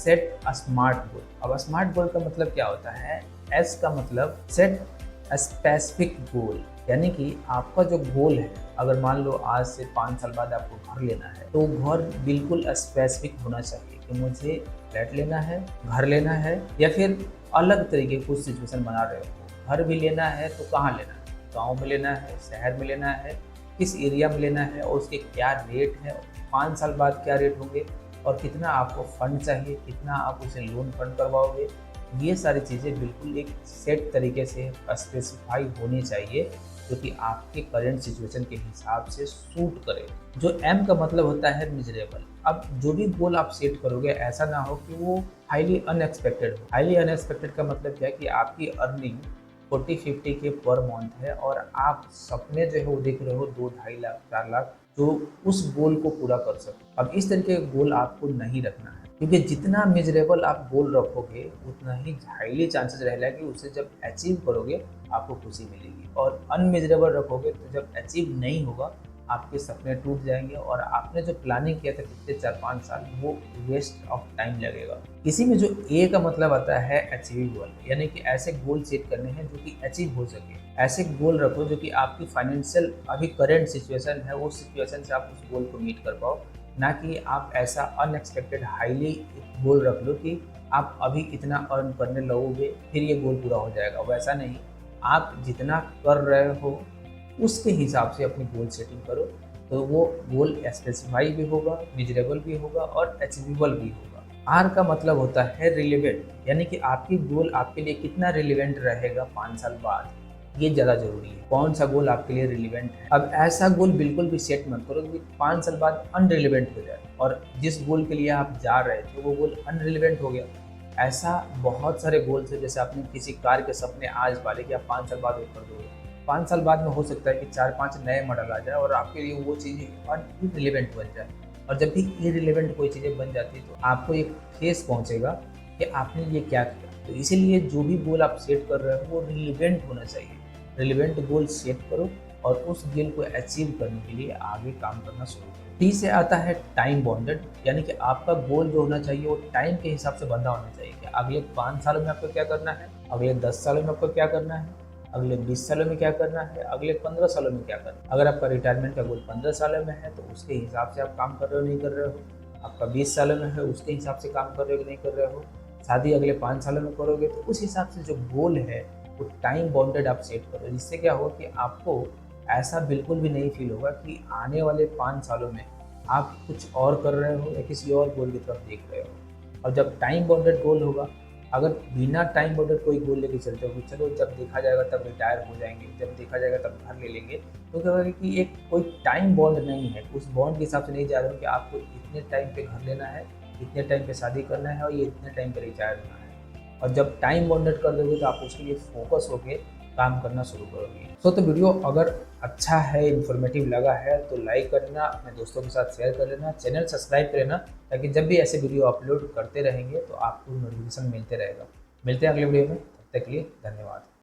Set a smart गोल। अब smart गोल का मतलब क्या होता है? एस का मतलब सेट अ स्पेसिफिक गोल, यानी कि आपका जो गोल है, अगर मान लो आज से 5 साल बाद आपको घर लेना है, तो घर बिल्कुल स्पेसिफिक होना चाहिए कि मुझे फ्लैट लेना है, घर लेना है, या फिर अलग तरीके कुछ सिचुएशन बना रहे हो। घर भी लेना है तो कहाँ लेना है? गाँव में लेना है, शहर में लेना है, किस एरिया में लेना है और उसके क्या रेट है, 5 साल बाद क्या रेट होंगे और कितना आपको फंड चाहिए, कितना आप उसे लोन फंड करवाओगे। ये सारी चीज़ें बिल्कुल एक सेट तरीके से स्पेसिफाई होनी चाहिए, जो कि आपके करंट सिचुएशन के हिसाब से सूट करे। जो एम का मतलब होता है मिजरेबल। अब जो भी गोल आप सेट करोगे, ऐसा ना हो कि वो हाईली अनएक्सपेक्टेड हो। हाईली अनएक्सपेक्टेड का मतलब क्या है कि आपकी अर्निंग 40-50 के पर मंथ है और आप सपने जो है वो देख रहे हो 2-2.5 लाख 4 लाख, जो उस गोल को पूरा कर सको। अब इस तरीके का गोल आपको नहीं रखना है, क्योंकि जितना मेजरेबल आप गोल रखोगे उतना ही हाईली चांसेस रहेगा कि उसे जब अचीव करोगे आपको खुशी मिलेगी, और अनमेजरेबल रखोगे तो जब अचीव नहीं होगा आपके सपने टूट जाएंगे और आपने जो प्लानिंग किया था पिछले 4-5 साल वो वेस्ट ऑफ टाइम लगेगा। इसी में जो ए का मतलब आता है अचीवेबल, यानी कि ऐसे गोल सेट करने हैं जो कि अचीव हो सके। ऐसे गोल रखो जो कि आपकी फाइनेंशियल अभी करंट सिचुएशन है, उस सिचुएशन से आप उस गोल को मीट कर पाओ, ना कि आप ऐसा अनएक्सपेक्टेड हाईली गोल रख लो कि आप अभी इतना अर्न करने लगोगे फिर ये गोल पूरा हो जाएगा। वैसा नहीं, आप जितना कर रहे हो उसके हिसाब से अपनी गोल सेटिंग करो, तो वो गोल स्पेसिफाई भी होगा, मेजरेबल भी होगा और अचीवेबल भी होगा। आर का मतलब होता है रिलेवेंट, यानी कि आपकी गोल आपके लिए कितना रिलेवेंट रहेगा 5 साल बाद, ये ज़्यादा ज़रूरी है। कौन सा गोल आपके लिए रिलेवेंट है? अब ऐसा गोल बिल्कुल भी सेट मत करो कि 5 साल बाद अनरिलेवेंट हो जाए और जिस गोल के लिए आप जा रहे थे वो गोल अनरिलेवेंट हो गया। ऐसा बहुत सारे गोल्स है, जैसे आपने किसी कार के सपने आज पाले कि आप 5 साल बाद वो कर दोगे। 5 साल बाद में हो सकता है कि 4-5 नए मॉडल आ जाए और आपके लिए वो चीज़ें इररिलेवेंट बन जाए। और जब भी इररिलेवेंट कोई चीज़ें बन जाती है तो आपको एक ठेस पहुँचेगा कि आपने ये क्या किया। तो इसीलिए जो भी गोल आप सेट कर रहे हो वो रिलेवेंट होना चाहिए। रिलेवेंट गोल सेट करो और उस गोल को अचीव करने के लिए आगे काम करना शुरू करो। टी से आता है टाइम बॉन्डेड, यानी कि आपका गोल जो होना चाहिए वो टाइम के हिसाब से बंधा होना चाहिए कि अगले 5 सालों में आपको क्या करना है, अगले 10 सालों में आपको क्या करना है, अगले 20 सालों में क्या करना है, अगले 15 सालों में क्या करना है। अगर आपका रिटायरमेंट का गोल 15 सालों में है तो उसके हिसाब से आप काम कर रहे हो नहीं कर रहे हो। आपका 20 सालों में है उसके हिसाब से काम कर रहे हो कि नहीं कर रहे हो। शादी अगले 5 सालों में करोगे तो उस हिसाब से जो गोल है वो टाइम बाउंडेड आप सेट करो, जिससे क्या होगा कि आपको ऐसा बिल्कुल भी नहीं फील होगा कि आने वाले 5 सालों में आप कुछ और कर रहे हो या किसी और गोल की तरफ देख रहे हो। और जब टाइम बाउंडेड गोल होगा, अगर बिना टाइम बाउंडेड कोई गोल लेके चलते हो कि चलो जब देखा जाएगा तब रिटायर हो जाएंगे, जब देखा जाएगा तब घर ले लेंगे, तो क्या होगा कि एक कोई टाइम बॉन्ड नहीं है, उस बॉन्ड के हिसाब से नहीं जा रहे हो कि आपको इतने टाइम पे घर लेना है, इतने टाइम पे शादी करना है और ये इतने टाइम पे रिटायर होना है। और जब टाइम बाउंडेड कर दोगे तो आप उसके लिए फोकस होके काम करना शुरू करोगे। तो वीडियो अगर अच्छा है, इन्फॉर्मेटिव लगा है तो लाइक कर लेना, अपने दोस्तों के साथ शेयर कर लेना, चैनल सब्सक्राइब कर लेना, ताकि जब भी ऐसे वीडियो अपलोड करते रहेंगे तो आपको नोटिफिकेशन मिलते रहेगा। मिलते हैं अगले वीडियो में, तब तक के लिए धन्यवाद।